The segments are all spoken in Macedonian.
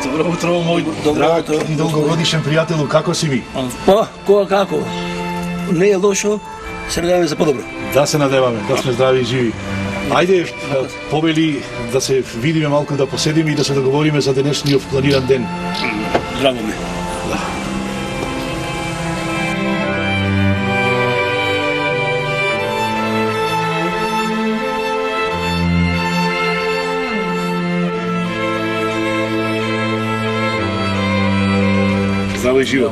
Добро утро, мој драг и долгогодишен пријателу, како си ви? Па, кога како? Не е лошо, се надеваме за подобро. Да се надеваме, да сме здрави и живи. Ајде, повели да се видиме малку, да поседиме и да се договориме за денешниот планиран ден. Драго ми. Здраво и живо.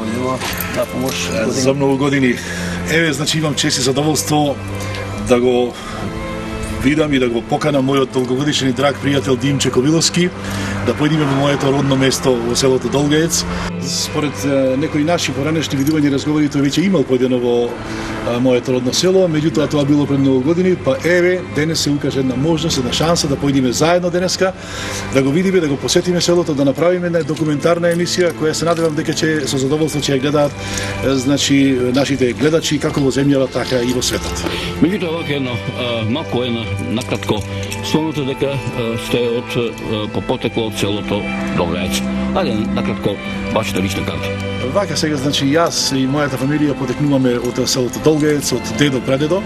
Да, помош. За многу години. Еве, значи имам чест и задоволство да го видам и да го поканам мојот долгогодишен и драг пријател Димче Ковиловски, да појдеме во моето родно место во селото Долгаец. Според некои наши поранешни видувања и разговори, тој веќе имал појдено во моето родно село, меѓутоа тоа било пред многу години, па еве, денес се укаже една можност, една шанса да појдеме заедно денеска, да го видиме, да го посетиме селото, да направиме една документарна емисија, која се надевам дека ќе со задоволство ќе ја гледаат, значи, нашите гледачи како во земјава, така и во светот. Меѓутоа, вака едно, малку накратко, спомнете дека сте по потекло од селото Долгаец. Ајде, накратко, вашата лична карта. Вака сега, значи, јас и мојата фамилија потекнуваме од селото Долгаец, од дедо, прадедо.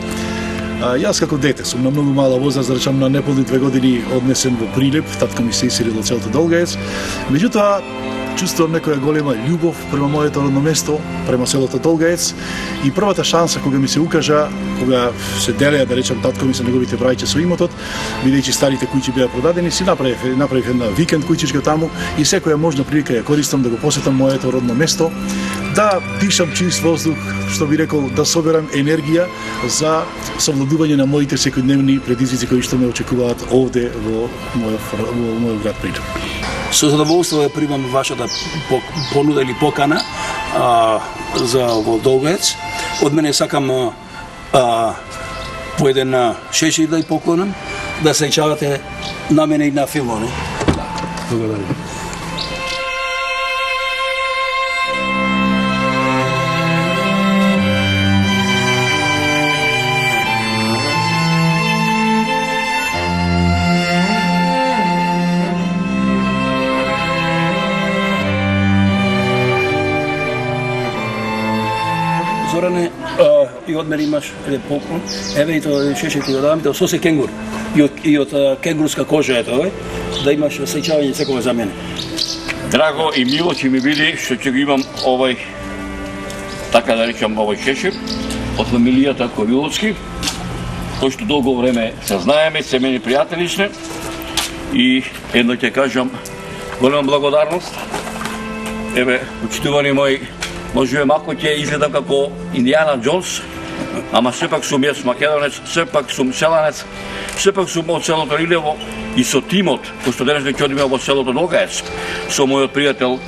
Јас како дете сум на многу мала возраст, да речам на неполни 2 години однесен во Прилеп, татко ми се исилил од селото Долгаец. Меѓутоа, чувствувам некоја голема љубов према моето родно место, према селото Долгаец, и првата шанса кога ми се укажа, кога се делеа, да речам, татко ми се неговите брајче со имотот, бидејќи старите куќи беа продадени, си направив една викенд куќичка таму и секоја можна прилика ја користам да го посетам моето родно место, да дишам чист воздух, што би рекол, да соберам енергија за совладување на моите секојдневни предизвици кои што ме очекуваат овде во мојот град Прилеп. Со задоволство ја примам вашата понуда или покана за во Долгаец. Од мене сакам по еден шешир да ја поклонам, да се сеќавате на мене и на филмот. Благодарам. Зоране, и од мене имаш еден поклон. Еве и тоа шешир ти го давам, тоа сосе кенгур. И од кенгурска кожа е тоа, да имаш сеќавање секогаш за мене. Драго и мило ќе ми биде што ќе го имам овој, така да речам, овој шешир од фамилијата Ковиловски, кој што долго време се знаеме, семени пријатели сме, и едно ќе кажам голема благодарност. Еве, почитувани мои, можеби малку ќе изгледам како Индијана Џонс, ама сепак сум јас македонец, сепак сум селанец, сепак сум од селото Рилево и со тимот, кој што денес ќе одиме во селото Долгаец, со мојот пријател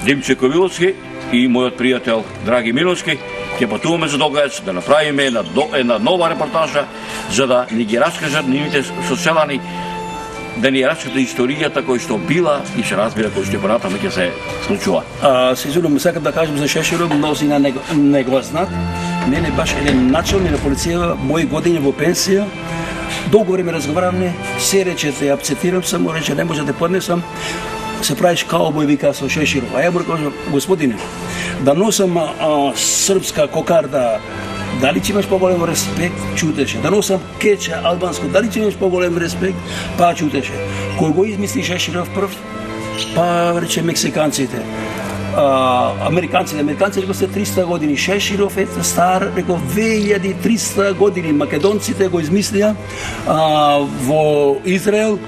Димче Ковиловски и мојот пријател Драги Миловски, ќе патуваме за Долгаец да направиме една нова репортажа за да ни ги раскажат нивните соселани, да ни раскажат историјата која што била и се разбира кој што понатаму ќе се случува. Се извинувам, сакам да кажам за шеширот, мнозина не го знаат. Мене баш еден началник на полиција, мои години во пенсија, долго време разговаравме, се рече те апцетирам, само рече не може да поднесам, се правиш каубој, вика, со шеширот. А ја му кажам, господине, да носам српска кокарда, дали ќе имаш поголем респект, чутеше. Да носам кеча албанско, дали ќе имаш поголем респект, па чутеше. Кој го измисли шеширов прв, па рече мексиканците. Американците го се 300 години, Шеширов е стар, рекол 2300 години, македонците го измислија во Израел,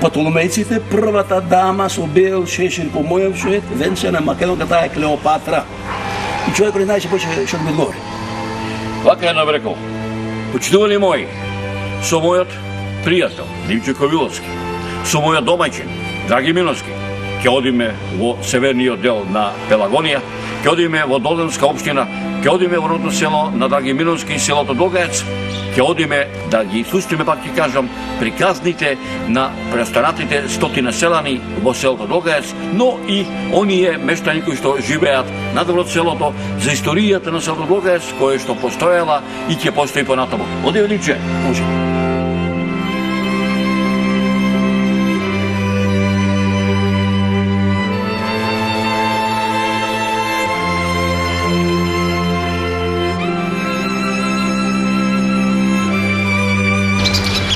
Патоломејците, првата дама со бел шешир по мојот швед, венчана македонка, таа е Клеопатра. И човекот не знаеше поче што ми одговори. Вака едно рекол, почитувани мои, со мојот пријател Димче Ковиловски, со мојот домаќин Драги Миловски, ќе одиме во северниот дел на Пелагонија, ќе одиме во Долганска општина, ќе одиме во родно село на Драги Миловски и селото Долгаец, ќе одиме да ги слушнеме, пак ќе кажам, приказните на преостанатите стотина селани во селото Долгаец, но и оние мештани кои што живеат надвор од селото, за историјата на селото Долгаец, која што постоела и ќе постои понатаму. Оди, Димче, може.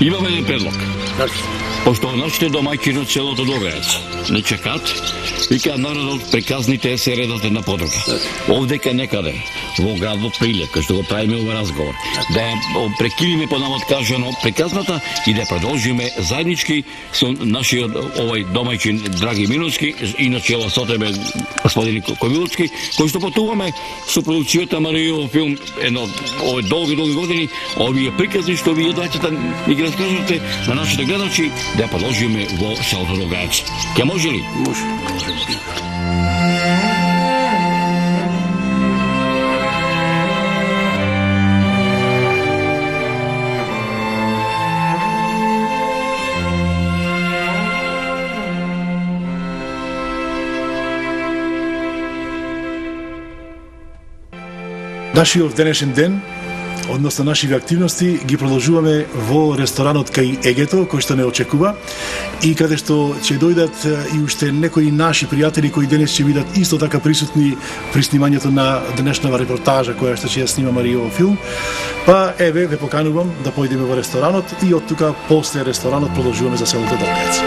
Имаме еден предлог. Пошто нашите домаќини од селото Дограец не чекат, вика народот приказните се редат една подруга. Овдека некаде, во градот Прилеп, кај што го правиме овој разговор, да прекинеме по навод кажано приказната и да продолжиме заеднички со нашиот овој домаќин Драги Миновски и на чело со тебе господин Ковиловски, кој што патуваме со продукцијата Маријов филм едно овој долги години, овие приказни што вие дајте ни ги раскажете на нашите гледачи да продолжиме во селото Дограец. Ке може ли? Може. Нашиот денешен ден, односно нашиве активности, ги продолжуваме во ресторанот кај Егето, кој што не очекува, и каде што ќе дојдат и уште некои наши пријатели кои денес ќе бидат исто така присутни при снимањето на денешнава репортажа која што ќе ја снима Маријов филм. Па еве ве поканувам да појдеме во ресторанот и од тука после ресторанот продолжуваме за селото Дограец.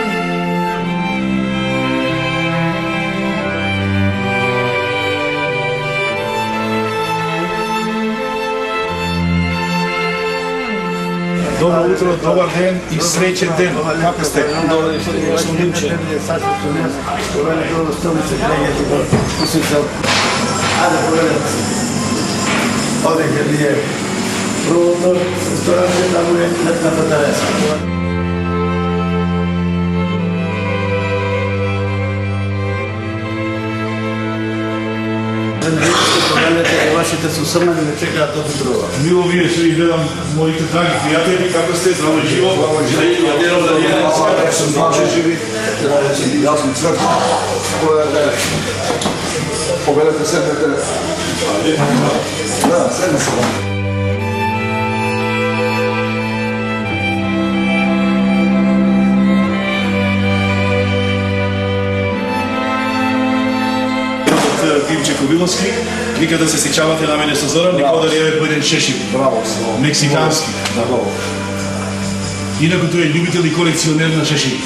Добро утро, добар ден и среќен ден. Како сте? Добро, сум Димче. Ode che lì è pronto, il ristorante da lui la Teresa. Вашите сусамани не чекаат да се трува. Мило вие што ги гледам моите драги пријатели, како сте, здраво и живо. Јас сум Цврко. Победете седнете. Да, седне се. Димче Ковиловски, вика да се сеќавате на мене со Зоран, никога да е еден шешир. Браво, мексикански. Браво. Инаку тој е љубител и колекционер на шешири.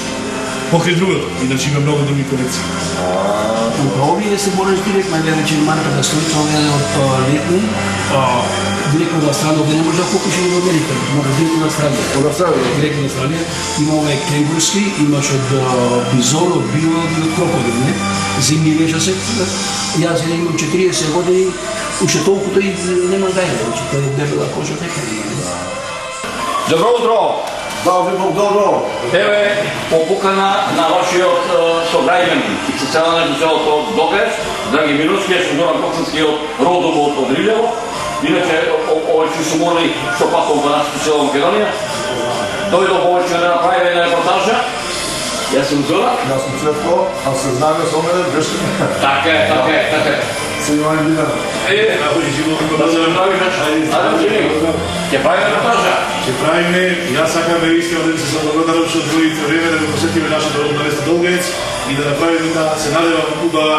Покрај другото, иначе има многу други колекции. Овие се бориш директно, гледа, че марка да стои, това е од летни, директно на страна, овде не може да купиш и во Америка, мора директно на страна. Директно на страна. Има овај кенгурски, имаш од бизон, од био, од крокодил, не? Зимни веша се. Јас имам 40 години, уште толкото и нема гајда, значи тоа е дебела кожа така. Добро утро! Добро. Еве, по покана на вашиот сограѓанин и социјален на селото Дограец, Драги Миновски, јас сум Зоран Коксански од родом од Рилево. Иначе, овој што сум морали што патом во нашето село Македонија. Дојдов повеќе да направиме една репортажа. Јас сум Зоран. Јас сум Цветко, а се знаме со мене, грешки. Така е. Се имаме Билан. Да се направиш, ќе правиме репортажа. Ќе правиме, јас сакаме искрено да се заблагодарам што одвоите време да го посетиме нашето родно место Долгаец и да направиме да се надевам убава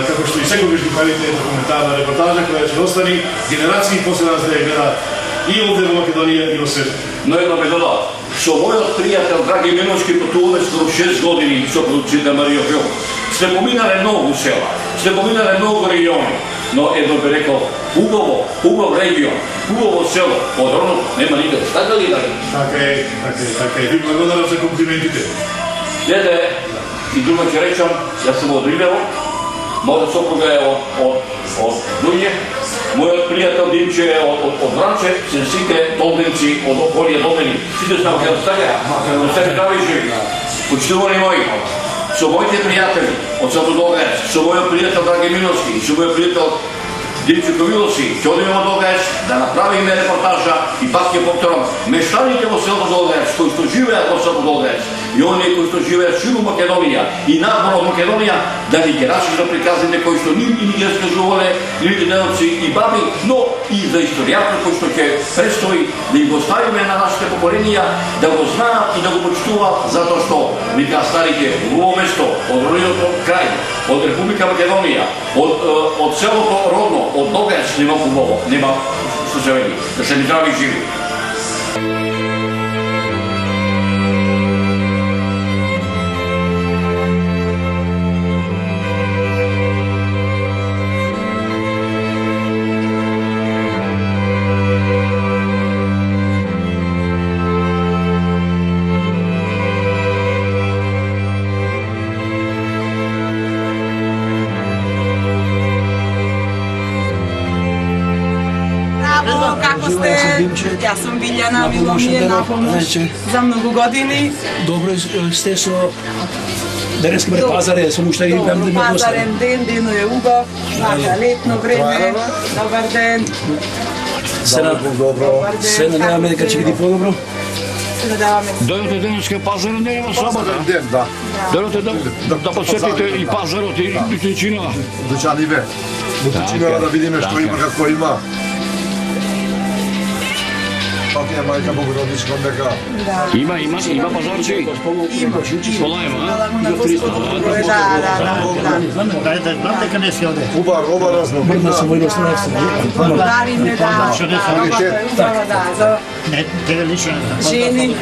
како што и секогаш ги правите документарна репортажа која ќе остани генерации после нас да ја гледа и овде во Македонија и во светот. Но едно ме дода. Со мојот пријател Драги Миновски патуваме скоро 6 години со продукцијата Маријов филм. Сме поминале многу села, сме поминале многу региони, но едно би рекол, убав регион, убаво село, од родот нема никаде. Така ли да? Така е. Ви благодарам за комплиментите. Гледе, и друго ќе речам, јас сум од Рилево, мојата сопруга е од Дуње, мојот пријател Димче е од Вранче, се сите долденци од околија Долдени. Сите сме Македонија, се прави живи. Почитувани мои, со моите пријатели од селото Дограец, со мојот пријател Драги Миновски, со мојот пријател Димче Ковиловски, ќе одиме во Дограец да направиме репортажа и пак ќе повторам, мештаните во селото Дограец, кои што живеат во селото Дограец и оние кои што живеат ширум Македонија и надвор од Македонија, да ни ги рашат приказите кои што ни ги раскажувале нивните дедовци и баби, но и за историјата кој што ќе престои да ги го ставиме на нашите поколенија, да го знаат и да го почитуваат, затоа што вика старите во ово место, од родниот крај, од Република Македонија, од селото родно, од Дограец нема хубаво, нема што се вели, да се ни здрави живи. Živo, ste? ja sam Dimče. Ja sam Biljana, Na bilo mi je pomoć, na pomoć znači. za mnogo godini. Dobro ste so Денеска пред пазаре, сум уште и бам да Пазарен ден, дено е убав, знака летно време. Добар ден. Се надеваме дека ќе биде подобро. Се надеваме. Дојдете денеска пазарен ден во сабота. Ден, да. Дојдете да посетите и пазарот и бутичина. Дучаниве. Бутичина да видиме што има, како има. Патија мајка Богородичка дека Има пазарчи. Полајма, Да. дека не си оде. Оба разно. Мрдна се во иностранство. Благодариме, да. Работа е убава, да. За Не, тебе лично. жени.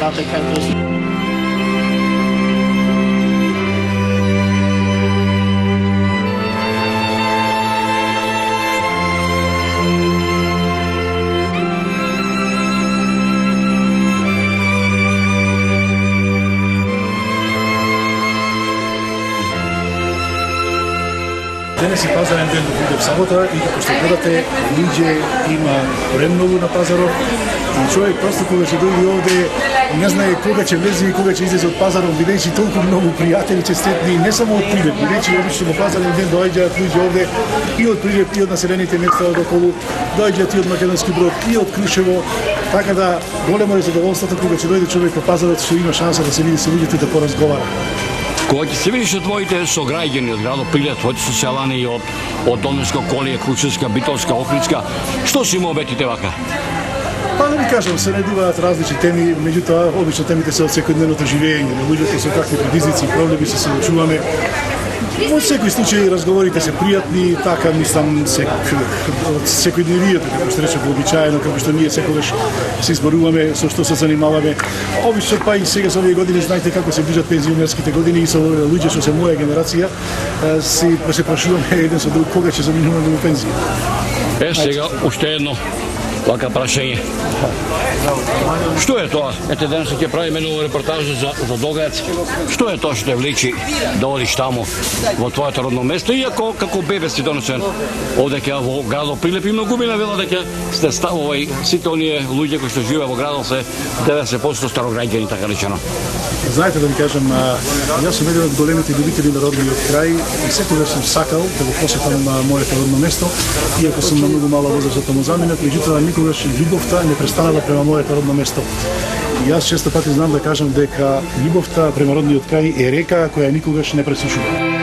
Денес е пазарен ден во сабота и како што гледате, луѓе има премногу на пазарот. И човек просто кога ќе дојде овде, не знае кога ќе влезе и кога ќе излезе од пазарот, бидејќи толку многу пријатели ќе сретни не само од Прилеп, бидејќи обично во пазарен ден доаѓаат луѓе овде и од Прилеп и од населените места од околу, доаѓаат и од Македонски Брод и од Крушево, така да големо е задоволството кога ќе дојде човек во пазарот што има шанса да се види со луѓето и да поразговара. Кога ќе се видиш со твоите сограѓани од градот Прилеп, твоите соселани од Долнешко Колие, Крушевска, Битолска, Охридска, што си му обетите вака? Па да ви кажам, се најдуваат различни теми, меѓутоа обично темите се од секојдневното живење, на луѓето со какви предизвици и проблеми се соочуваме. Во секој случај разговорите се пријатни, така мислам од секојдневието, како што рече вообичаено, како што ние секогаш се изборуваме, со што се занимаваме. Обично па и сега со овие години, знаете како се ближат пензионерските години и со луѓе што се моја генерација, се прашуваме еден со друг кога ќе заминуваме во пензија. Сега уште едно вака прашање. Што е тоа? Ете денес ќе правиме нова репортажа за Долгаец. Што е тоа што те влечи да одиш таму во твоето родно место, иако како бебе си донесен овде во градот Прилеп и многумина вела дека сте сите оние луѓе кои што живеат во градот се 90% старограѓани, така речено. Знаете да ви кажам, јас сум еден од големите љубители на родниот крај и секогаш сум сакал да го посетам моето родно место, иако сум на многу мала возраст од таму заминат, меѓутоа никогаш љубовта не престанала према моето родно место. И јас често пати знам да кажам дека љубовта према родниот крај е река која никогаш не пресушува.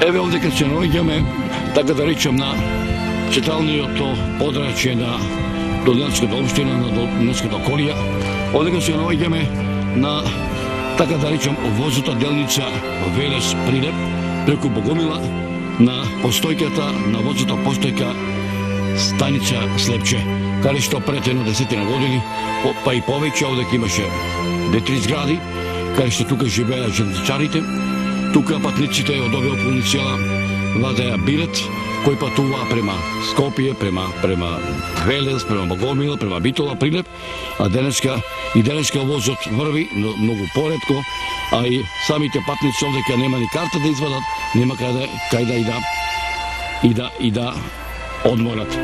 Еве овде кога се наоѓаме, така да речем, на читалниот подрачје на Долинската општина, на Долинската Колија, овде кога се наоѓаме на, така да речем, возната делница Велес Прилеп, преку Богомила, на постојката, на возната постојка станица Слепче, каде што пред едно 10 години, па и повеќе, овде имаше 2-3 згради, каде што тука живееа железничарите. Тука патниците од овие околни села вадеа билет кој патува према Скопје, према Велес, према Богомила, према Битола, Прилеп, а денеска возот врви, но многу поретко, а и самите патници овде кај нема ни карта да извадат, нема кај да одморат.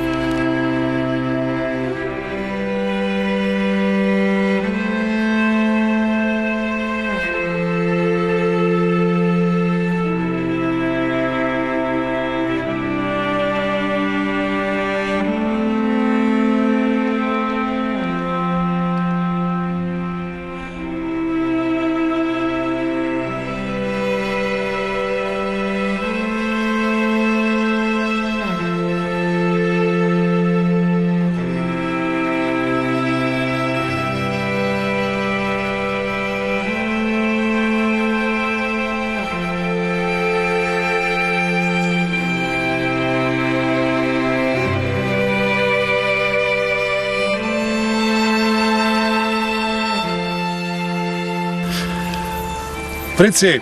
Пред се,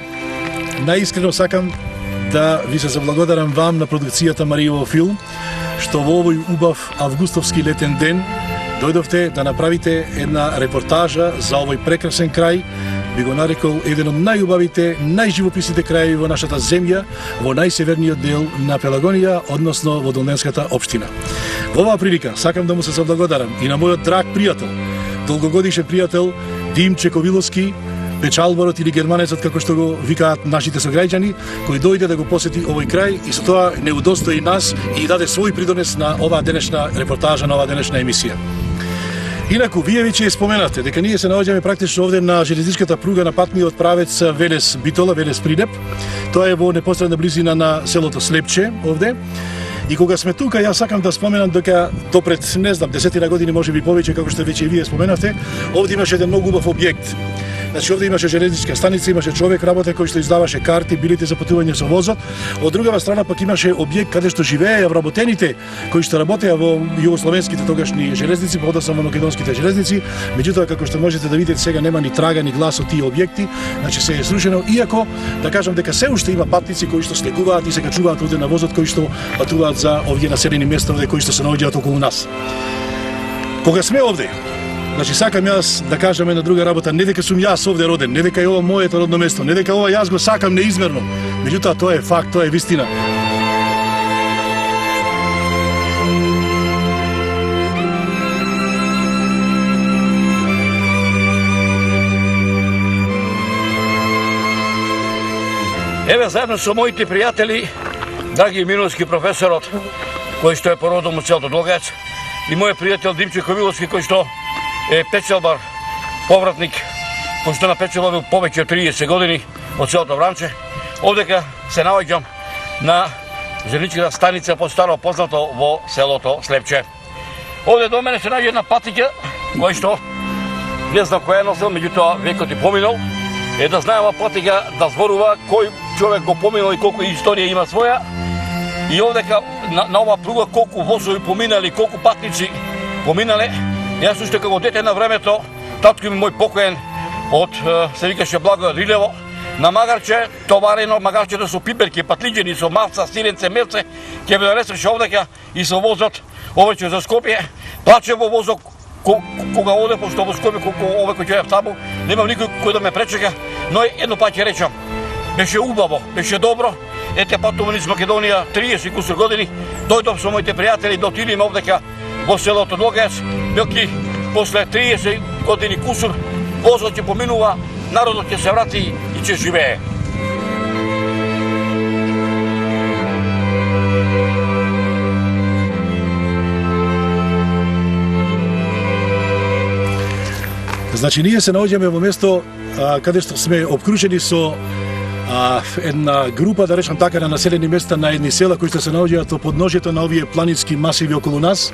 наискрено сакам да ви се заблагодарам вам на продукцијата Маријово филм, што во овој убав августовски летен ден дојдовте да направите една репортажа за овој прекрасен крај, би го нарекол еден од најубавите, најживописните крајеви во нашата земја, во најсеверниот дел на Пелагонија, односно во Долненската општина. Во оваа прилика сакам да му се заблагодарам и на мојот драг пријател, долгогодишен пријател Димче Ковиловски, печалбарот или германецот, како што го викаат нашите сограѓани, кој дојде да го посети овој крај и со тоа не удостои нас и даде свој придонес на оваа денешна репортажа, на оваа денешна емисија. Инаку, вие веќе споменавте дека ние се наоѓаме практично овде на железничката пруга на патниот правец Велес Битола, Велес Прилеп. Тоа е во непосредна близина на селото Слепче овде. И кога сме тука, јас сакам да споменам дека допред, не знам, 10 години, може би повеќе, како што веќе и вие споменавте, овде имаше еден многу убав објект. Значи, овде имаше железничка станица, имаше човек работен кој што издаваше карти, билети за патување со возот. Од другава страна пак имаше објект каде што живееја вработените кои што работеа во југословенските тогашни железници, подоцна во македонските железници. Меѓутоа, како што можете да видите, сега нема ни трага ни глас од тие објекти, значи се е срушено, иако да кажам дека се уште има патници кои што слегуваат и се качуваат овде на возот, кои што патуваат за овие населени места овде кои што се наоѓаат околу нас. Кога сме овде, значи сакам јас да кажам една друга работа, не дека сум јас овде роден, не дека е ова моето родно место, не дека ова јас го сакам неизмерно. Меѓутоа тоа е факт, тоа е вистина. Еве заедно со моите пријатели, драги Миновски професорот, кој што е породом од селото Долгаец, и мојот пријател Димче Ковиловски, кој што е печалбар, повратник, кој што напечалбар повеќе од 30 години од селото Вранче. Овдека се наоѓам на железничката станица постаро познато во селото Слепче. Овде до мене се наоѓа една патика, кој што не знам која е носел, меѓутоа векот и поминал. Е да знае ова патика да зборува кој човек го поминал и колку историја има своја. И овдека на ова пруга колку возови поминали, колку патници поминале. Јас уште како дете на времето, татко ми мој покоен од се викаше Благојот Рилево, на магарче, товарено магарчето со пиперки, патлиџени, со маца, сиренце, мерце, ќе ме донесеше овдека и со возот овече за Скопје. Плаче во возот кога оде, пошто во Скопје, ове кој ќе таму, немам никој кој да ме пречека, но едно пат ќе речам, беше убаво, беше добро. Ете патувам низ Македонија 30 кусур години, дојдов со моите пријатели да отидеме овдека во селото Долгаец, белки после 30 години кусур, возот ќе поминува, народот ќе се врати и ќе живее. Значи, ние се наоѓаме во место каде што сме обкружени со една група, да речам така, на населени места на едни села кои што се наоѓаат во подножјето на овие планински масиви околу нас,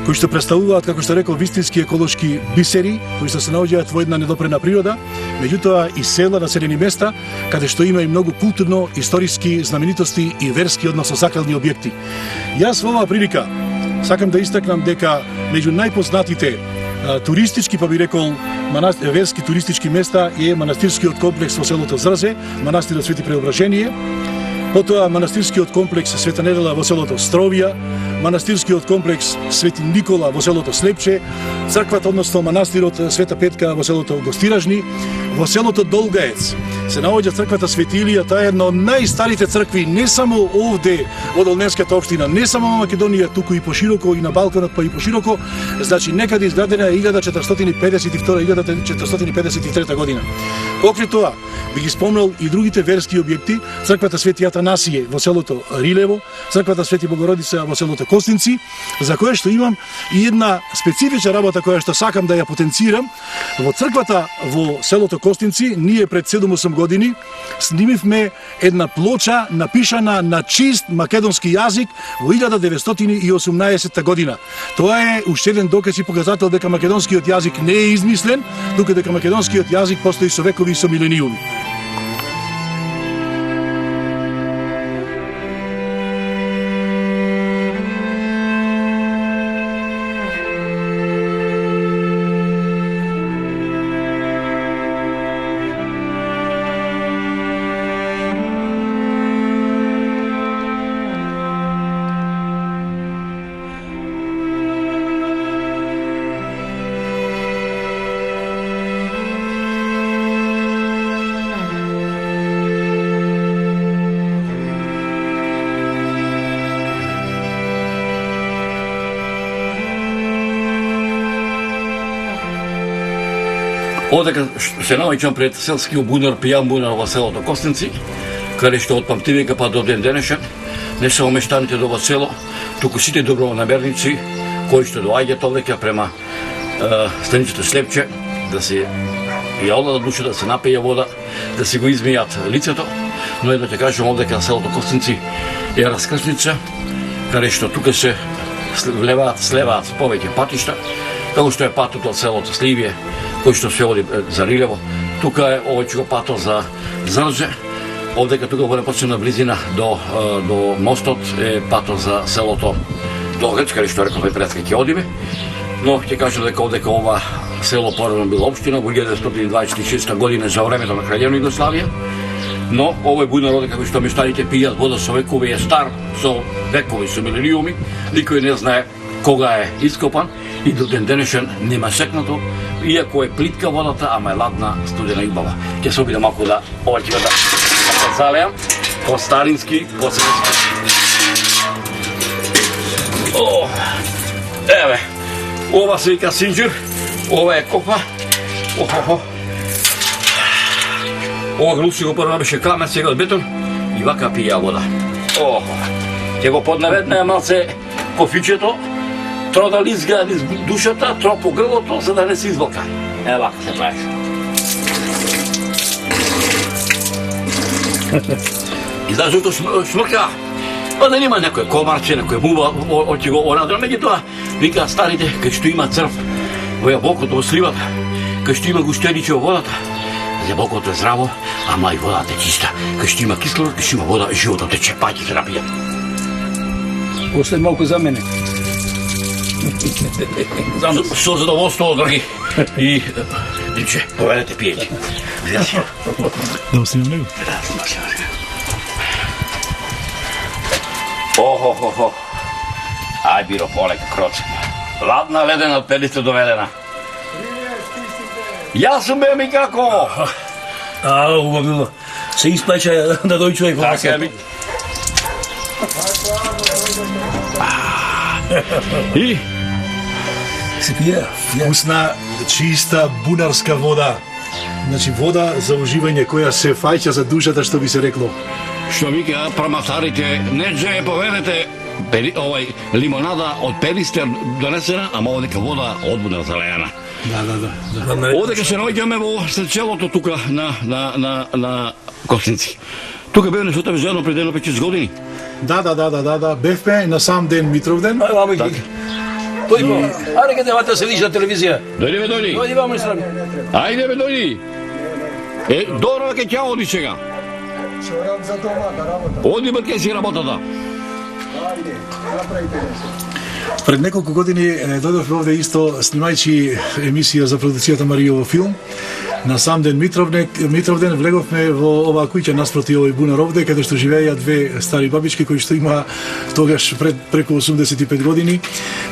кои што представуваат, како што рекол, вистински еколошки бисери, кои што се наоѓаат во една недопрена природа, меѓутоа и села, населени места, каде што има и многу културно, историски знаменитости и верски, односно сакрални објекти. Јас во оваа прилика сакам да истакнам дека меѓу најпознатите туристички, па би рекол, верски туристички места е манастирскиот комплекс во селото Зрзе, манастирот Свети Преображение, потоа манастирскиот комплекс Света Недела во селото Стровија, манастирскиот комплекс Свети Никола во селото Слепче, црквата, односно манастирот Света Петка во селото Гостиражни, во селото Долгаец се наоѓа црквата Свети Илија, таа е една од најстарите цркви не само овде во Долненската општина, не само во Македонија, туку и пошироко и на Балканот, па и пошироко, значи некаде изградена 1452-1453 година. Покри тоа, би ги спомнал и другите верски објекти, црквата Свети Атанасије во селото Рилево, црквата Свети Богородица во селото Костинци, за кое што имам и една специфична работа која што сакам да ја потенцирам. Во црквата во селото Костинци, ние пред 7-8 години снимивме една плоча напишана на чист македонски јазик во 1918 година. Тоа е уште еден доказ и показател дека македонскиот јазик не е измислен, туку дека македонскиот јазик постои со векови и со милениуми. Одека се наоѓам пред селскиот бунар, пијан бунар во селото Костинци, каде што од памтивека па до ден денешен, не само мештаните до ова село, туку сите добронамерници кои што доаѓаат овдека према станицата Слепче, да се ја одат душа, да се напије вода, да се го измијат лицето, но едно ќе кажам овдека селото Костинци е раскрсница, каде што тука се слеваат повеќе патишта, како што е патот од селото Сливие, кој што се оди за Рилево, тука е овој патот за Зрже, овдека тука во непосредна близина до мостот е патот за селото Долгец, каде што реков предска ќе одиме, но ќе кажам дека овдека ова село порано било општина во 1926 година за времето на Краљевна Југославија, но овој бунар овдека кој што мештаните пијат вода со векови е стар, со векови, со милениуми, никој не знае кога е ископан и до ден денешен нема секнато, иако е плитка водата, ама е ладна, студена и убава. Ќе се обидам малку да ова ќе да залеам, по старински, по селски. Еве, ова се вика синџир, ова е копа, ова глуси го прво беше камен, сега од бетон и вака пија вода. Ќе го поднаведнеме малце кофичето, тро да лизга низ душата, тро по грлото, за да не се изволка. Е, вака се правиш. И знаеш зашто шмрка? Па да нема некој комарче, некој мува, ќе го орадра, меѓутоа, вика старите, кај што има црв во јаболкото, во сливата, кај што има гуштениче во водата, јаболкото е здраво, ама и водата е чиста. Кај што има кислород, кај што има вода, животот тече, па ќе се напијат. Остави малку за мене. Со задоволство, драги. И, Димче, поведете, пијете. Да снимам него? Да, снимам. Охо. Ај, биро, полека, кроцка. Ладна, ледена, од пелите доведена. Јас сум бе ми како? Убаво било. Се исплача да дојде човек во Така е ми. И? Се пија. Вкусна, чиста бунарска вода. Значи вода за уживање која се фаќа за душата, што би се рекло. Што вика праматарите, не дже поведете лимонада од пелистер донесена, ама овдека вода одбуна залејана. Да. Овдека се наоѓаме во сечелото тука на Костинци. Тука бевме што тебе заедно пред едно 5-6 години. Да. Бевме на сам ден Митровден. Ај, мамо ги. Тој го. Аре ке девате се вижда телевизија. Дојди. Дојди вамо и страни. Ајде дојди. Добро ке ќе оди сега. Шорам за дома да работам. Оди бе си работата. Ајде, направите нещо. Пред неколку години дојдовме овде исто снимајќи емисија за продуцијата Маријово филм. На сам ден Митровден влеговме во оваа куќа наспроти овој бунар овде, каде што живееја две стари бабички кои што има тогаш преку 85 години.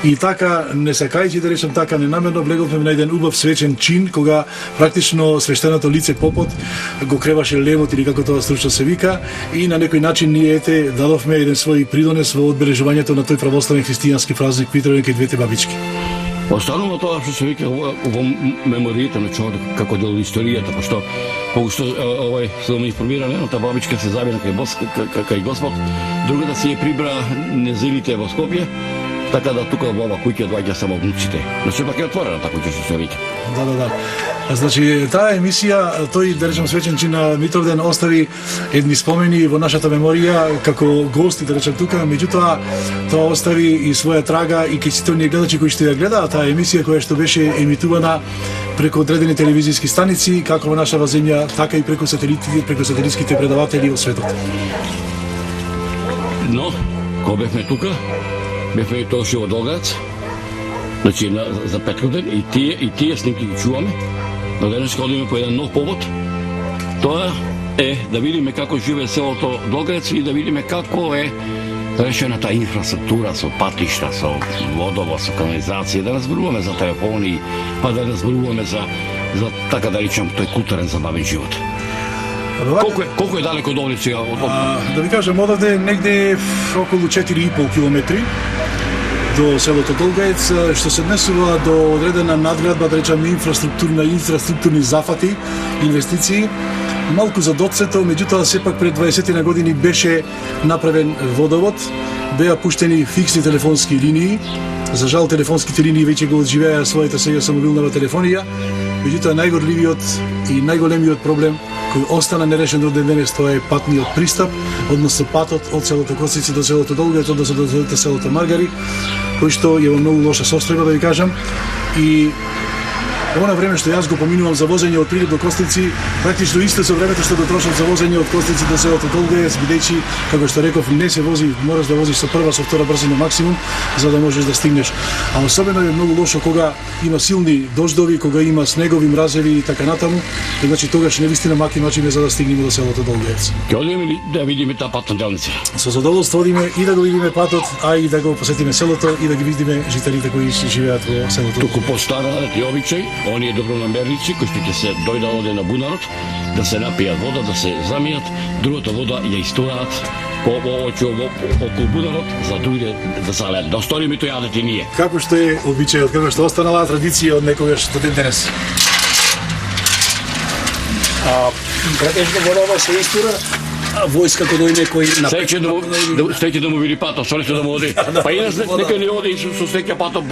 И така, не сакајќи да речем така ненамерно, влеговме на еден убав свечен чин, кога практично свештеното лице попот го креваше левот или како тоа стручно се вика, и на некој начин ние дадовме еден свој придонес во одбележувањето на тој православен христијански празник Митровден кај двете бабички. Останува тоа што се вика во мемориите на човек како дел од историјата, пошто кога што овој се ме информира, та бабичка се забина кај Господ, другата си ја прибра незините во Скопје, така да тука во ова куќа доаѓа само внуците. Но сепак е отворена така куќа што се вика. Да. Значи, таа емисија, тој, да речем, свечен чин на Митровден остави едни спомени во нашата меморија како гости, да речем тука, меѓутоа тоа остави и своја трага и кај сите оние гледачи кои што ја гледаат таа емисија која што беше емитувана преку одредени телевизиски станици, како во нашава земја, така и преку сателитските предаватели во светот. Но, кога бевме тука, бевме и тоа во Долгац, значи за Петровден, и тие снимки ги чуваме, но денес одиме по еден нов повод. Тоа е да видиме како живее селото Долгац и да видиме како е решената инфраструктура со патишта, со водово, со канализација, да разборуваме за телефони, па да разборуваме за така да речам тој културен забавен живот. Колку е далеко од овде сега? Да ви кажам, одавде негде околу 4,5 километри. до селото Долгаец, што се однесува до одредена надградба, да речеме инфраструктурни зафати, инвестиции. Малку за доцето, меѓутоа сепак пред 20 на години беше направен водовод, беа пуштени фиксни телефонски линии. За жал телефонските линии веќе го одживеа својата сега самовилнава телефонија. Меѓутоа најгорливиот и најголемиот проблем кој остана нерешен до ден денес, тоа е патниот пристап, односно патот од селото Костици до селото Долгаец, односно до селото Маргари, кој што е во многу лоша состојба, да ви кажам. И она време што јас го поминувам за возење од Прилеп до Костици, практично исто со времето што го трошам за возење од Костици до селото Долгаец, бидејќи, како што реков, не се вози, мораш да возиш со прва, со втора брзина максимум, за да можеш да стигнеш. А особено е многу лошо кога има силни дождови, кога има снегови, мразеви и така натаму, значи тогаш невистина маки начине за да стигнеме до селото Долгаец. Ќе одиме ли да видиме таа патна делница? Со задоволство одиме и да го видиме патот, а и да го посетиме селото и да ги видиме жителите кои живеат во селото. Туку постараат и обичај, оние добронамерници кои што ќе се дојдат оде на бунарот, да се напијат вода, да се замијат, другата вода ја истораат околу бунарот за други да се леат. Да останеме тоа јадат и ние. Како што е обичајот, како што останала традиција од некогаш до ден денес. Претежно водова се истора, војска кога дојде некој на Стеќе да му види патот, со нешто да му оди. Па и нас некој не оди со стеќе патот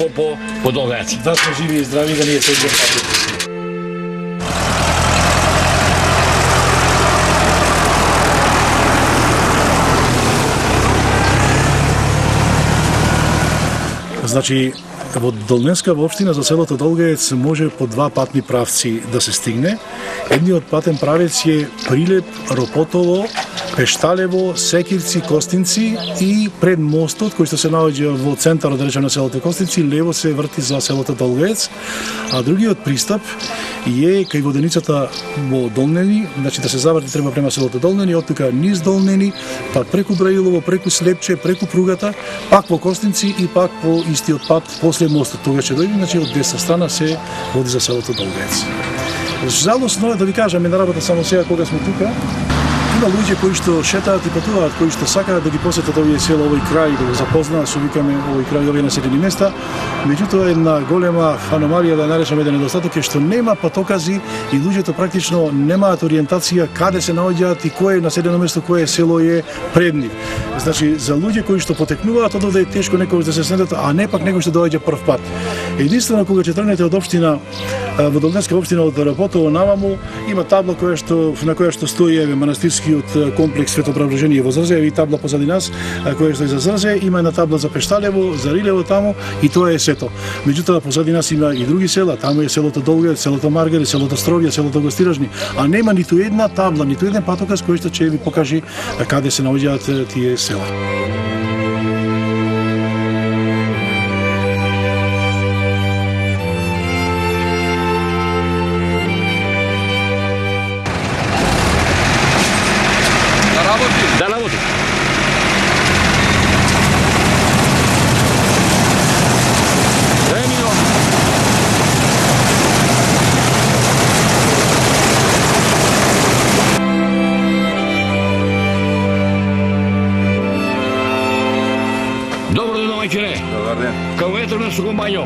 по Долгаец. Да сме живи и здрави, да ни е стеќе патот. Значи, во Долненска општина за селото Долгаец може по два патни правци да се стигне. Едниот патен правец е Прилеп, Ропотово, Пешталево, Секирци, Костинци и пред мостот кој што се наоѓа во центарот, да речеме, на селото Костинци, лево се врти за селото Долгаец, а другиот пристап е кај воденицата во Долнени, значи да се заврти треба према селото Долнени, од тука низ Долнени, па преку Браилово, преку Слепче, преку пругата, пак во Костинци и пак по истиот пат после мостот. Тогаш ќе дојде, значи од десна страна се води за селото Долгаец. Жалосно е да ви кажам една работа само сега кога сме тука. Има луѓе кои што шетаат и патуваат, кои што сакаат да ги посетат овие села, овој крај, да го запознаат, со викаме овој крај, овие населени места. Меѓутоа една голема аномалија, да наречеме еден недостаток е што нема патокази и луѓето практично немаат ориентација каде се наоѓаат и кое населено место, кое село е пред нив. Значи за луѓе кои што потекнуваат од овде е тешко некогаш да се снетат, а не пак некој што доаѓа прв пат. Единствено кога ќе тргнете од општина во Долненска општина од Ропотово наваму, има табла на која што стои манастирскиот комплекс Свето Преображение во Зрзе, и табла позади нас која што е за Зрзе, има една табла за Пешталево, за Рилево таму и тоа е сето. Меѓутоа позади нас има и други села, таму е селото Долгаец, селото Маргари, селото Строгија, селото Гостиражни, а нема ниту една табла, ниту еден патоказ кој што ќе ви покажи каде се наоѓаат тие села. Да работи. Добро ден, мајчине. Добар ден. Како ето на сукомбањо?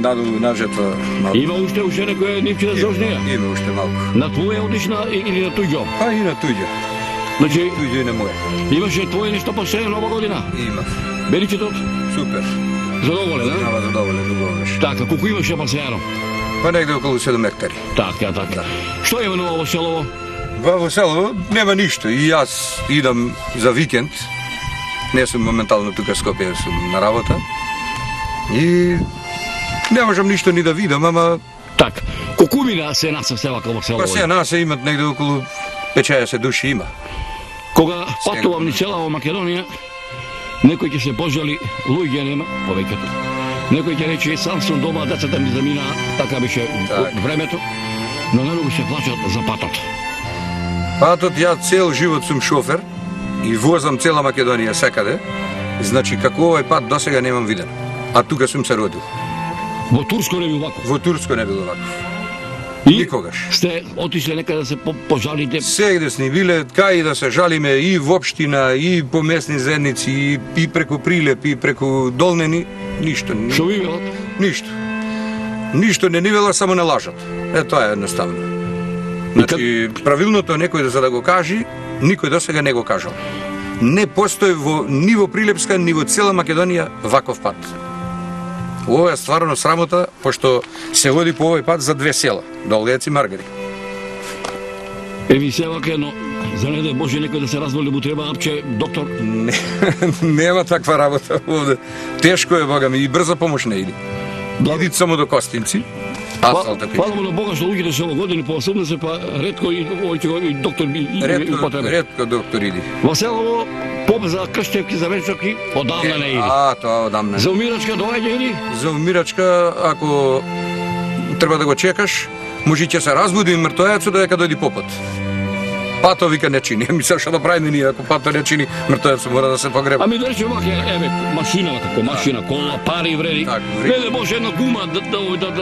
Наду на жетва малку. Има уште некоја нивче да зошнија? Има уште малку. На твоја одишна или на туѓо? Па и на туѓо. Значи, Туѓо и на моје. имаше твое нешто посеја нова година? Има. Беличетот? Супер. Задоволен, а? Нава задоволен, убаво. Така, колку имаше посејано? Па негде околу 7 хектари. Така. Што има ново во селово? Во село нема ништо. И јас идам за викенд. Не сум моментално тука Скопје, сум на работа. И не можам ништо ни да видам, ама Така, колку мина се наса селака во селово? па се нас имат негде околу 50 души има. Кога патувам ни цела во Македонија, некој ќе се пожали, луѓе нема, повеќето. Некој ќе рече, сам сум дома, децата ми замина, така беше времето, но најмногу се плачат за патот. Патот, ја цел живот сум шофер и возам цела Македонија секаде. Значи, како овој пат досега немам виден. А тука сум се родил. Во Турско не би вако. Во Турско не бил ваков. Никогаш. Сте отишли некаде да се пожалите? Сегде сме биле, кај да се жалиме и во општина, и по местни заедници, и преку Прилеп, и преку Долнени, ништо. Што ви велат? Ништо. Ништо не ни вела, само не лажат. Тоа е едноставно. Значи, правилното некој за да го кажи, никој до сега не го кажал. Не постои ни во Прилепска, ни во цела Македонија ваков пат. Ова е стварно срамота, пошто се води по овој пат за две села, Долгец и Маргари. Еви се вака едно, за не да Боже некој да се развали, му треба апче доктор. Не, нема таква работа овде. Тешко е, Бога ми, и брза помош не иди. Иди само до Костинци. Фала му на Бога што луѓето се во години по 80, па ретко и доктор би употреба. Ретко доктор иди. Во селово поп за крштевки, за вечерки, одамна не иди. Тоа одамна. За умирачка доаѓа или? За умирачка, ако треба да го чекаш, може ќе се разбуди мртвеецот додека дојди попот. Пато вика не чини, мислам што да правиме ние, ако пато не чини, мртвеецот мора да се погреба. Ами да рече вака, еве, машина, како машина, кола, пари вреди. Не може една гума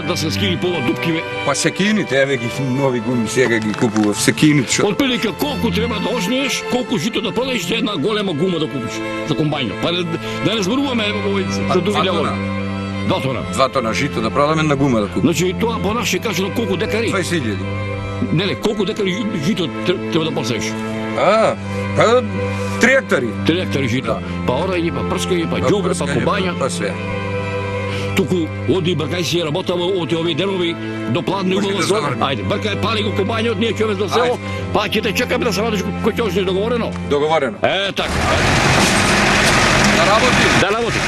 да се скини по дупкиве. Па секините, еве ги нови гуми сега ги купував, секините што. Отприлика колку треба да ожнеш, колку жито да продадеш, една голема гума да купиш за комбајно. Па да не зборуваме за други делови. 2 тона. 2 тона жито да продаме на гума да купиш. Значи тоа по наше кажано колку декари? 20.000. Не, колку декари жито треба да посееш? Па 3 хектари. 3 хектари жито. Па орање, па прскање, па ѓубре, па комбања. Па све. Туку оди бркај си работава од овие денови до пладни убава зона. Ајде, бркај, пали го комбањот, ние ќе до село, па ќе те чекаме да се вадиш кој ќе още договорено. Договорено. Така. Да работи. Да работи.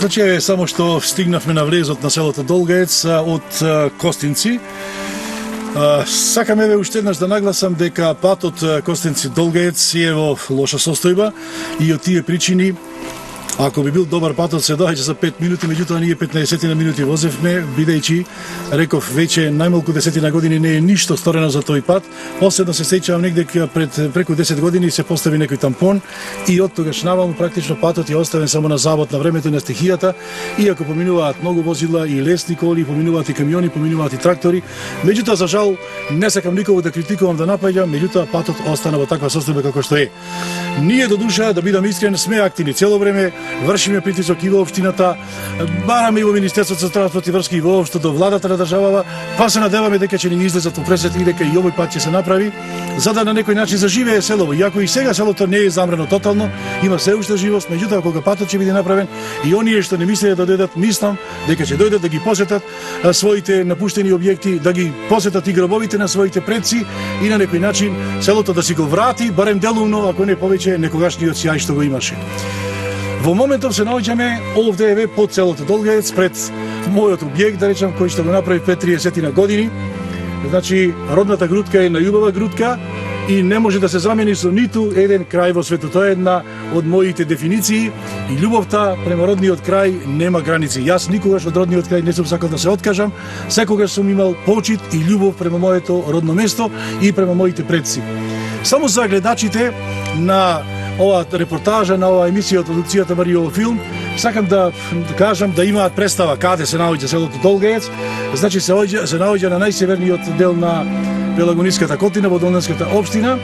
Значи, само што стигнавме на влезот на селото Долгаец од Костинци. Сакам еве уште еднаш да нагласам дека патот Костинци-Долгаец е во лоша состојба и од тие причини, ако би бил добар патот, се доаѓа за 5 минути, меѓутоа ние 15 на минути возевме, бидејќи, реков, веќе најмалку 10 на години не е ништо сторено за тој пат. Последно се сеќавам негде пред преку 10 години се постави некој тампон и од тогаш наваму практично патот е оставен само на завод на времето и на стихијата, иако поминуваат многу возила и лесни коли, поминуваат и камиони, поминуваат и трактори. Меѓутоа, за жал, не сакам никого да критикувам, да напаѓам, меѓутоа патот остана во таква состојба како што е. Ние до душа, да бидам искрен, сме активни цело време, вршиме притисок и во општината, бараме и во Министерството за транспорт и врски и воопшто до владата на државава, па се надеваме дека ќе ни излезат во пресет и дека и овој пат ќе се направи, за да на некој начин заживее селово. Иако и сега селото не е замрено тотално, има се уште живост, меѓутоа кога патот ќе биде направен и оние што не мислеа да дојдат, мислам дека ќе дојдат да ги посетат своите напуштени објекти, да ги посетат и гробовите на своите предци и на некој начин селото да си го врати, барем делумно, ако не повеќе, некогашниот сјај што го имаше. Во моментов се наоѓаме овде еве под селото Долгаец, пред мојот објект, да речам, кој што го направи пред 30 на години. Значи, родната грудка е најубава грудка и не може да се замени со ниту еден крај во светот. Тоа е една од моите дефиниции и љубовта према родниот крај нема граници. Јас никогаш од родниот крај не сум сакал да се откажам, секогаш сум имал почит и љубов према моето родно место и према моите предци. Само за гледачите на оваа репортажа, на оваа емисија од продукцијата Мариово филм, сакам да кажам да имаат представа каде се наоѓа селото Долгаец. Значи се наоѓа на најсеверниот дел на Пелагониската котлина во Долненската општина.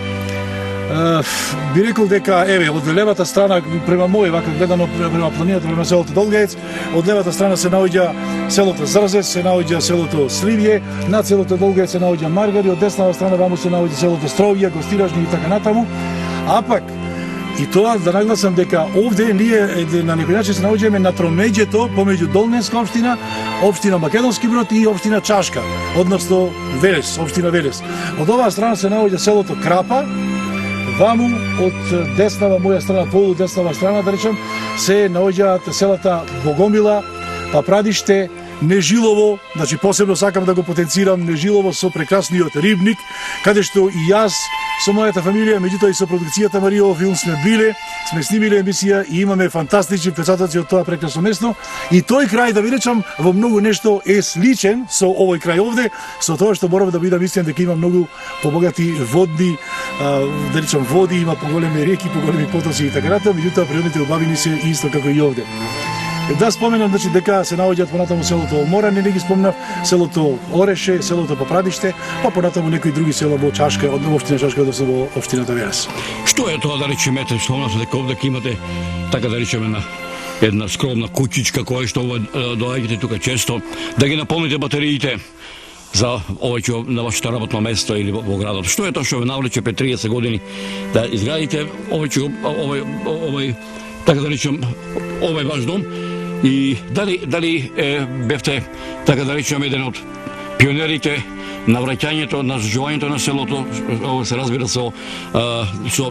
Би рекол дека еве од левата страна према мој вака гледано према планината према селото Долгаец, од левата страна се наоѓа селото Зрзес, се наоѓа селото Сливје, на селото Долгаец се наоѓа Маргари, од деснава страна ваму се наоѓа селото Стровје, Гостиражни и така натаму. А пак И тоа да нагласам дека овде ние на некој начин се наоѓаме на тромеѓето помеѓу Долненска општина, општина Македонски Брод и општина Чашка, односно Велес, општина Велес. Од оваа страна се наоѓа селото Крапа, ваму од деснава моја страна, полудеснава страна да речем, се наоѓаат селата Богомила, Папрадиште, Нежилово, значи посебно сакам да го потенцирам Нежилово со прекрасниот рибник, каде што и јас со мојата фамилија, меѓутоа и со продукцијата Марио филм сме биле, сме снимиле емисија и имаме фантастични впечатоци од тоа прекрасно место. И тој крај, да ви речам, во многу нешто е сличен со овој крај овде, со тоа што морам да бидам истинен дека има многу побогати водни, да речам води, има поголеми реки, поголеми потоци и така натаму, меѓутоа природните убавини се исто како и овде. Да споменам значи дека се наоѓаат понатаму селото Моране, не ги спомнав, селото Ореше, селото Папрадиште, па понатаму некои други села во Чашка, од општина Чашка до во општината Велес. Што е тоа да речеме, спомнате дека овде имате така да речеме една скромна куќичка која што доаѓате тука често, да ги наполните батериите за овој на вашето работно место или во градот. Што е тоа што ве навлече пред 30 години да изградите овој така да речем овој ваш дом? И дали бевте, така да речем, еден од пионерите на враќањето, на заживањето на селото, ово се разбира со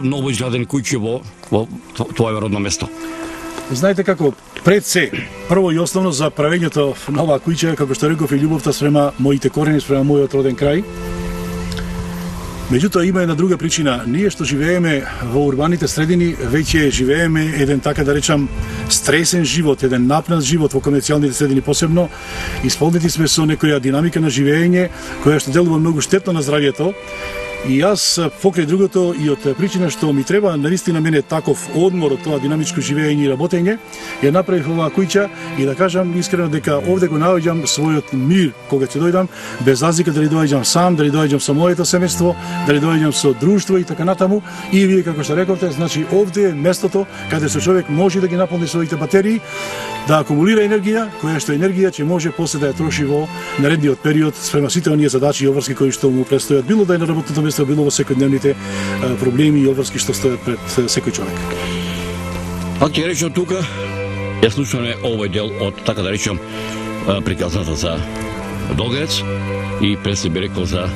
ново изградени куќи во твое родно место? Знаете како, пред се, прво и основно за правењето на оваа куќа, како што реков, и љубовта спрема моите корени, спрема мојот роден крај. Меѓутоа има една друга причина. Ние што живееме во урбаните средини, веќе живееме еден така да речам стресен живот, еден напнат живот во комерцијалните средини посебно. Исполнети сме со некоја динамика на живење која што делува многу штетно на здравјето. И јас покрај другото и од причина што ми треба навистина мене таков одмор од тоа динамичко живење и работење, ја направив оваа куќа и да кажам искрено дека овде го наоѓам својот мир кога ќе дојдам, без разлика дали доаѓам сам, дали доаѓам со моето семејство, дали доаѓам со друштво и така натаму. И вие како што рековте, значи овде е местото каде што човек може да ги наполни своите батерии, да акумулира енергија, која што енергија ќе може после да ја троши во наредниот период спрема сите оние задачи и обврски кои што му престојат, било да е на работното место, било во секојдневните проблеми и обврски што стојат пред секој човек. Пак ќе речем тука, ја слушаме овој дел од, така да речем, приказната за Долгерец и пред се би рекол за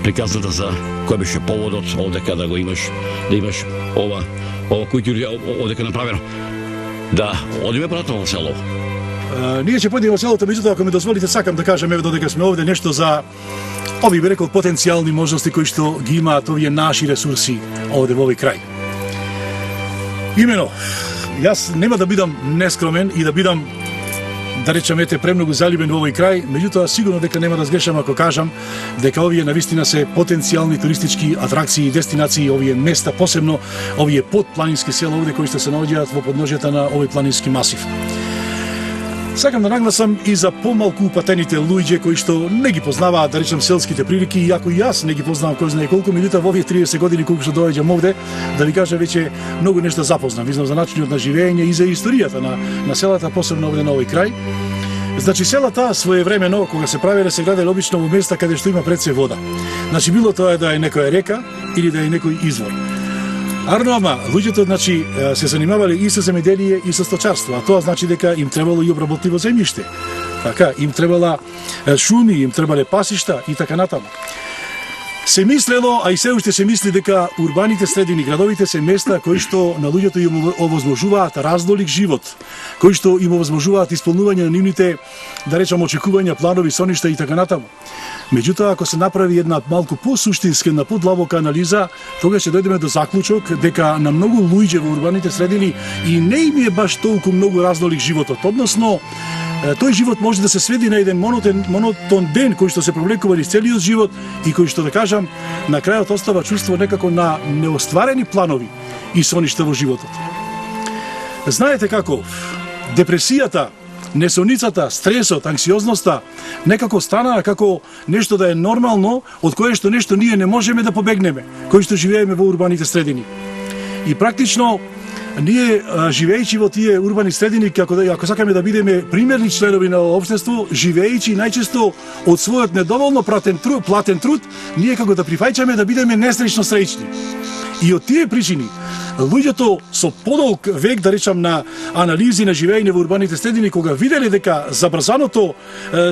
приказната за кој беше поводот овдека да го имаш, да имаш ова куќа овдека направено. Да, одиме понатаму во село. Ние ќе појдеме во селото, меѓутоа ако ми дозволите сакам да кажам еве додека сме овде нешто за би рекол потенцијални можности кои што ги имаат овие наши ресурси овде во овој крај. Имено, јас нема да бидам нескромен и да бидам да речем премногу залюбен во овој крај, меѓутоа сигурно дека нема да сгрешам ако кажам дека овие навистина се потенцијални туристички атракции и дестинации, овие места, посебно овие подпланински села овде кои што се наоѓаат во подножјата на овој планински масив. Сакам да нагласам и за помалку упатените луѓе кои што не ги познаваат, да речем, селските прилики, иако и јас не ги познавам кој знае колку, меѓутоа во овие 30 години колку што доаѓам овде, да ви кажам веќе многу нешто запознам, визнав за начинот на живење и за историјата на селата, посебно овде на овој крај. Значи селата своевремено кога се правеле се граделе обично во места каде што има пред се вода. Значи било тоа да е некоја река или да е некој извор. Ама луѓето значи се занимавале и со земјоделие и со сточарство, а тоа значи дека им требало и обработливо земјиште. Така, им требала шуми, им требале пасишта и така натаму. Се мислело, а и се уште се мисли дека урбаните средини, градовите се места кои што на луѓето им овозможуваат разнолик живот, кои што им овозможуваат исполнување на нивните, да речам, очекувања, планови, соништа и така натаму. Меѓутоа, ако се направи една малку посуштинска, една подлабока анализа, тогаш ќе дојдеме до заклучок дека на многу луѓе во урбаните средини и не им е баш толку многу разнолик животот, односно тој живот може да се сведи на еден монотон ден кој што се провлекува низ целиот живот и кој што да кажам на крајот остава чувство некако на неостварени планови и соништа во животот. Знаете како депресијата, несоницата, стресот, анксиозноста некако станаа како нешто да е нормално, од кое што нешто ние не можеме да побегнеме, кои што живееме во урбаните средини. И практично ние живеејќи во тие урбани средини, ако сакаме да бидеме примерни членови на општество, живеејќи најчесто од својот недоволно платен труд, ние како да прифаќаме да бидеме несреќно среќни. И од тие причини, луѓето со подолг век, да речам, на анализи на живеење во урбаните средини, кога виделе дека забрзаното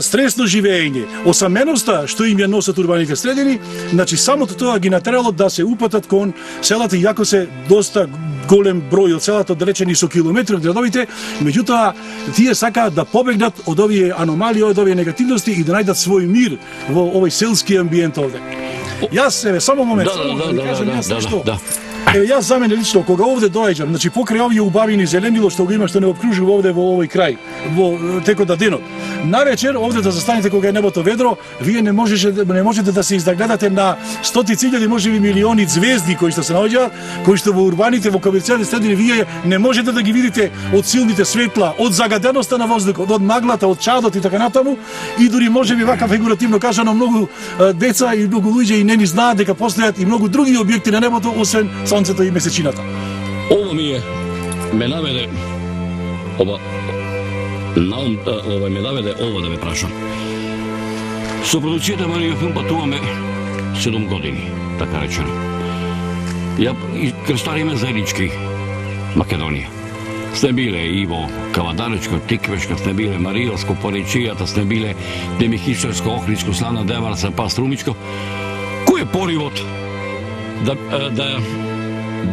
стресно живеење, осаменоста што им ја носат урбаните средини, значи самото тоа ги натерало да се упатат кон селата, иако се доста голем број од селата оддалечени со километри од градовите, меѓутоа тие сакаат да побегнат од овие аномалии, од овие негативности и да најдат свој мир во овој селски амбиент овде. Јас, само момент, јас за мене лично, кога овде доаѓам, значи покрај овие убавини зеленило што го има, што не обкружува овде во овој крај, во текот на денот, навечер овде да застанете кога е небото ведро, вие не можете да се издагледате на стотици илјади, можеби милиони звезди кои што се наоѓаат, кои што во урбаните, во комерцијални средини вие не можете да ги видите од силните светла, од загаденоста на воздухот, од маглата, од чадот и така натаму, и дури можеби вака фигуративно кажано многу деца и многу луѓе и не ни знаат дека постојат и многу други објекти на небото освен сонцето и месечината. Ова ме наведе ме наведе ова да ме прашам. Со продукцијата Марио филм патуваме 7 години, така речено. Ја крстариме заеднички Македонија. Сте биле Иво Кавадаречко, Тиквешко, сте биле Маријовско, Поречијата, сте биле Демихишевско, Охридско, Слана Деварца, па Струмичко. Кој е поривот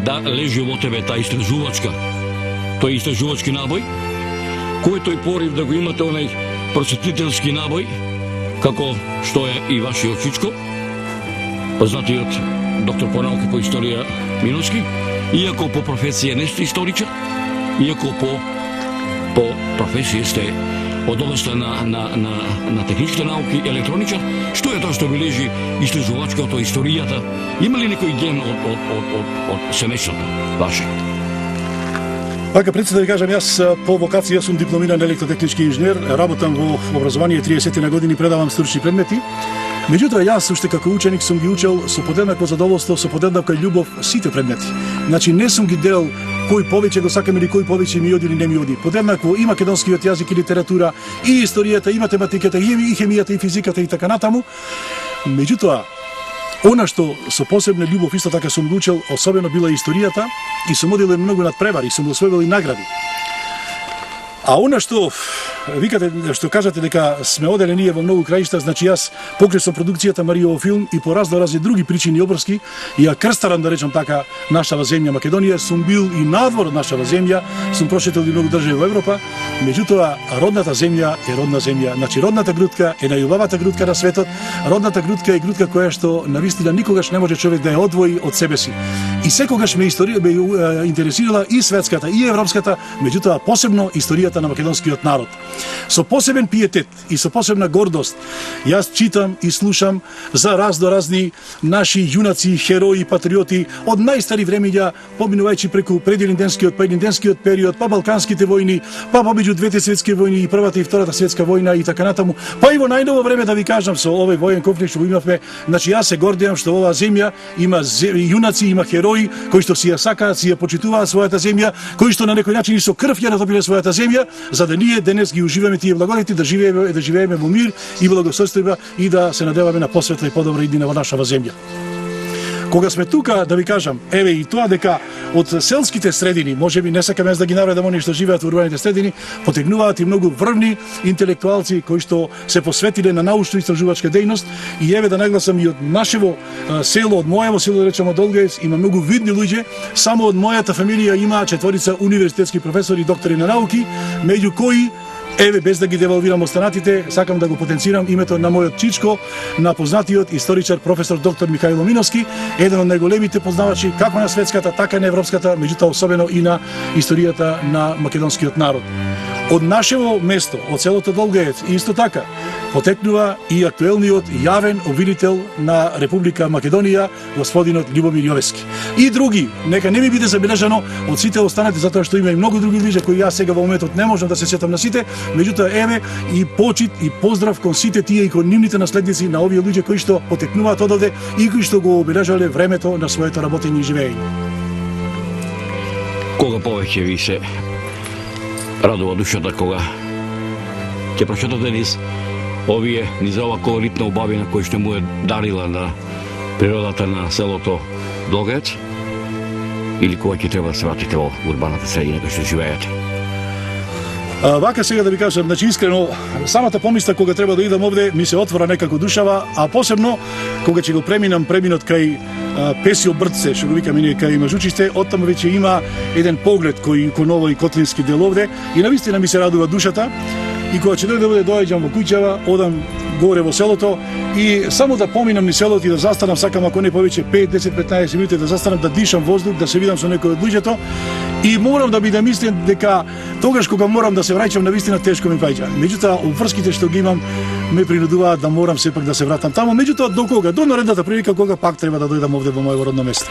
да лежи во тебе тој истражувачки набој? Кој е тој порив да го имате онај просветителски набој, како што е и вашиот Чичко, познатиот доктор по науки по историја Миноски, иако по професија не сте историчар, иако по професија сте од областта на техничките науки, електроничар, што е тоа што ви лежи истражувачкото, историјата? Има ли некој ген од семејството ваше? Така, пред се да ви кажам, јас по вокација сум дипломиран електротехнички инженер, работам во образование 30 на години, предавам стручни предмети. Меѓутоа, јас уште како ученик сум ги учел со подеднакво задоволство, со подеднаква љубов сите предмети. Значи, не сум ги делал кој повеќе го сакам или кој повеќе ми оди или не ми оди. Подеднакво и македонскиот јазик и литература, и историјата, и математиката, и хемијата, и физиката и така натаму. Меѓутоа, она што со посебна љубов исто така сум го учел, особено била историјата, и сум одел многу надпревари, сум освоил и награди. А она што викате, што кажате дека сме оделе ние во многу краишта, значи јас покрај со продукцијата Маријов филм и по разни други причини обврски, ја крстарам, да речам така, нашава земја Македонија, сум бил и надвор од нашава земја, сум прошетел и многу држави во Европа, меѓутоа родната земја е родна земја. Значи родната грудка е најубавата грудка на светот, родната грудка е грудка која што навистина никогаш не може човек да ја одвои од себе си. И секогаш ме интересирала и светската и европската, меѓутоа посебно историјата на македонскиот народ. Со посебен пиетет и со посебна гордост јас читам и слушам за разни наши јунаци, херои, патриоти од најстари времења, поминувајќи преку предилинденскиот, па илинденскиот период, па балканските војни, па помеѓу двете светски војни и првата и втората светска војна и така натаму, па и во најново време, да ви кажам, со овој воен конфликт што го имавме. Значи јас се гордеам што оваа земја има јунаци, има херои кои што си ја сакаат, си ја почитуваат својата земја, кои што на некој начин и со крв ја надобиле својата земја, за да ние денес ги уживаме тие благодати, да живееме во мир и благосостојба и да се надеваме на посветла и подобра иднина во нашава земја. Кога сме тука, да ви кажам, еве и тоа дека од селските средини, можеби не сакам јас да ги навредам они што живеат во урбаните средини, потегнуваат и многу врвни интелектуалци кои што се посветиле на научно-истражувачка дејност, и еве да нагласам и од нашево село, од моево село, да речеме Долгеец, има многу видни луѓе, само од мојата фамилија има 4 универзитетски професори и доктори на науки, меѓу кои, еве, без да ги девалвирам останатите, сакам да го потенцирам името на мојот Чичко, на познатиот историчар професор доктор Михајло Миноски, еден од најголемите познавачи како на светската, така и на европската, меѓутоа особено и на историјата на македонскиот народ. Од нашево место, од селото Долгеец, исто така, потекнува и актуелниот јавен обвинител на Република Македонија, господинот Љубомир Јовески. И други, нека не ми биде забележано од сите останати, затоа што има и многу други луѓе кои јас сега во моментот не можам да се сетам на сите, меѓутоа еве и почит и поздрав кон сите тие и кон нивните наследници на овие луѓе кои што потекнуваат одовде и кои што го обележале времето на своето работење и живеење. Кога повеќе ви се радува душата кога ќе прочитате низ овие, низ ова колоритна убавина кој што му е дарила на природата на селото Долгеец, или кога ќе треба да се вратите во урбаната средина кај што живеете? Вака сега да ви кажам, значи искрено, самата помисла кога треба да идам овде ми се отвора некако душава, а посебно кога ќе го преминам преминот кај Песио Брдце, што го викаме ние кај Мажучиште, оттаму веќе има еден поглед кој кон овој котлински дел овде и навистина ми се радува душата. И кога ќе дојде овде доаѓам во куќава, одам горе во селото и само да поминам ни селото и да застанам, сакам ако не повеќе 5, 10, 15 минути да застанам, да дишам воздух, да се видам со некој од луѓето и морам да бидам истин дека тогаш кога морам да се враќам на вистина тешко ми паѓа. Меѓутоа обврските што ги имам ме принудуваат да морам сепак да се вратам таму. Меѓутоа до кога? До наредната прилика кога пак треба да дојдам овде во моето родно место.